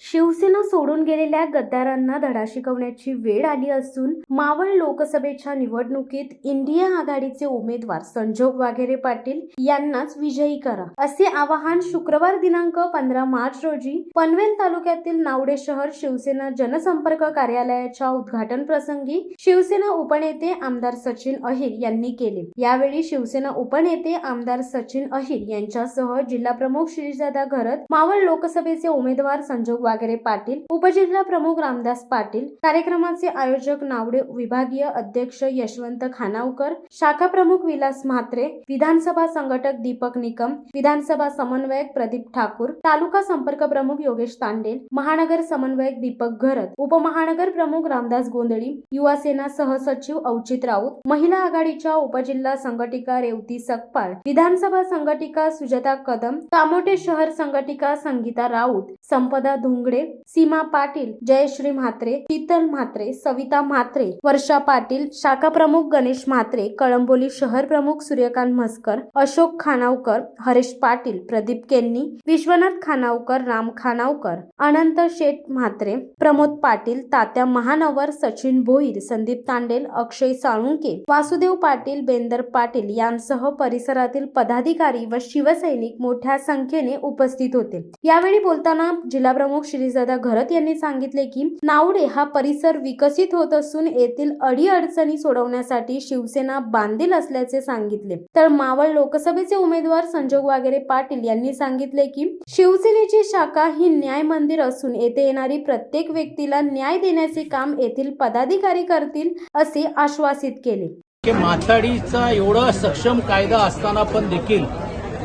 शिवसेना सोडून गेलेल्या गद्दारांना धडा शिकवण्याची वेळ आली असून मावळ लोकसभेच्या निवडणुकीत इंडिया आघाडीचे उमेदवार संजोग वाघेरे पाटील यांनाच विजयी करा असे आवाहन शुक्रवार दिनांक 15 मार्च रोजी पनवेल तालुक्यातील नावडे शहर शिवसेना जनसंपर्क कार्यालयाच्या उद्घाटन प्रसंगी शिवसेना उपनेते आमदार सचिन अहिर यांनी केले। यावेळी शिवसेना उपनेते आमदार सचिन अहिर यांच्यासह जिल्हाप्रमुख श्रीजादा घरत, मावळ लोकसभेचे उमेदवार संजोग वाघेरे पाटील, उपजिल्हा प्रमुख रामदास पाटील, कार्यक्रमाचे आयोजक नावडे विभागीय अध्यक्ष यशवंत खानावकर, शाखा प्रमुख विलास म्हात्रे, विधानसभा संघटक दीपक निकम, विधानसभा समन्वयक प्रदीप ठाकूर, तालुका संपर्क प्रमुख योगेश तांडेल, महानगर समन्वयक दीपक घरत, उपमहानगर प्रमुख रामदास गोंधळी, युवा सेना सहसचिव अवचित राऊत, महिला आघाडीच्या उपजिल्हा संघटिका रेवती सकपाळ, विधानसभा संघटिका सुजाता कदम, कामोटे शहर संघटिका संगीता राऊत, संपदा धुंगडे, सीमा पाटील, जयश्री म्हात्रे, शीतल म्हात्रे, सविता म्हात्रे, वर्षा पाटील, शाखा प्रमुख गणेश म्हात्रे, कळंबोली शहर प्रमुख सूर्यकांत म्हसकर, अशोक खानावकर, हरेश पाटील, प्रदीप केन्नी, विश्वनाथ खानावकर, राम खानावकर, अनंत शेठ म्हात्रे, प्रमोद पाटील, तात्या महानवर, सचिन भोईर, संदीप तांडेल, अक्षय साळुंके, वासुदेव पाटील, बेंदर पाटील यांसह परिसरातील पदाधिकारी व शिवसैनिक मोठ्या संख्येने उपस्थित होते। यावेळी बोलताना जिल्हाप्रमुख श्रीजादा घरत यांनी सांगितले की नावडे हा परिसर विकसित होत असून येथील अडीअडचणी सोडवण्यासाठी शिवसेना बांधील असल्याचे सांगितले। तर मावळ लोकसभेचे उमेदवार संजोग वाघेरे पाटील यांनी सांगितले की शिवसेनेची शाखा ही न्याय मंदिर असून येथे येणारी प्रत्येक व्यक्तीला न्याय देण्याचे काम येथील पदाधिकारी करतील असे आश्वासित केले। माथाडीचा एवढा सक्षम कायदा असताना पण देखील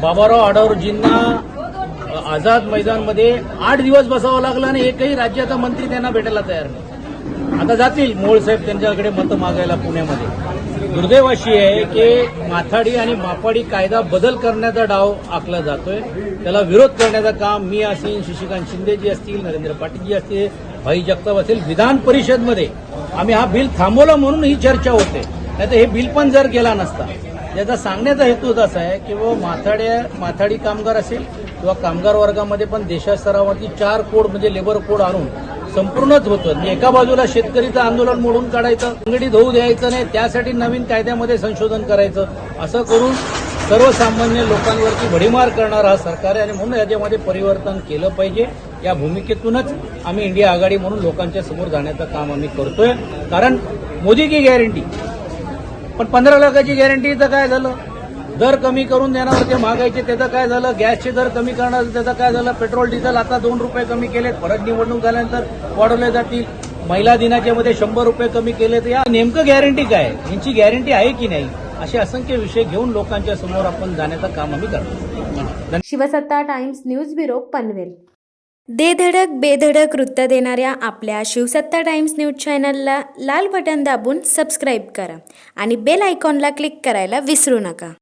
बाबाराव आढावजींना आझाद मैदानमध्ये 8 दिवस बसावं लागलं आणि एकही राज्याचा मंत्री त्यांना भेटायला तयार नाही। आता जातील मोळ साहेब त्यांच्याकडे मतं मागायला पुण्यामध्ये। दुर्दैव अशी आहे की माथाडी आणि मापाडी कायदा बदल करण्याचा डाव आखला जातोय। त्याला विरोध करण्याचं काम मी असेल, शशिकांत शिंदे जी असतील, नरेंद्र पाटील जी असतील, भाई जगताप असेल, विधान परिषदमध्ये आम्ही हा बिल थांबवला म्हणून ही चर्चा होते, नाही तर हे बिल पण जर केला नसता। याचा सांगण्याचा हेतू असा आहे की माथाडी कामगार असेल किंवा कामगार वर्गामध्ये पण देशस्तरावरती 4 कोड म्हणजे लेबर कोड आणून संपूर्णच होतं। एका बाजूला शेतकरीचं आंदोलन मोडून काढायचं, संघटित होऊ द्यायचं नाही, त्यासाठी नवीन कायद्यामध्ये संशोधन करायचं, असं करून सर्वसामान्य लोकांवरती भडीमार करणारा हा सरकार आहे आणि म्हणून याच्यामध्ये परिवर्तन केलं पाहिजे। या भूमिकेतूनच आम्ही इंडिया आघाडी म्हणून लोकांच्या समोर जाण्याचं काम आम्ही करतोय। कारण मोदी की गॅरंटी, पण 15 लाखाची गॅरंटीचं काय झालं? दर कमी करून देणार ते महागाईचे, त्याचं काय झालं? गॅसचे दर कमी करणार त्याचं काय झालं? पेट्रोल डिझेल आता 2 रुपये कमी केलेत, परत निवडणूक झाल्यानंतर वाढवले जातील। महिला दिनाच्या मध्ये 100 रुपये कमी केले, तर या नेमकं गॅरंटी काय? यांची गॅरंटी आहे की नाही? असे असंख्य विषय घेऊन लोकांच्या समोर आपण जाण्याचं काम आम्ही करतो। शिवसत्ता टाइम्स न्यूज ब्युरो पनवेल। दे धडक बेधडक वृत्त देणाऱ्या आपल्या शिवसत्ता टाइम्स न्यूज चॅनलला लाल बटन दाबून सबस्क्राईब करा आणि बेल आयकॉनला क्लिक करायला विसरू नका।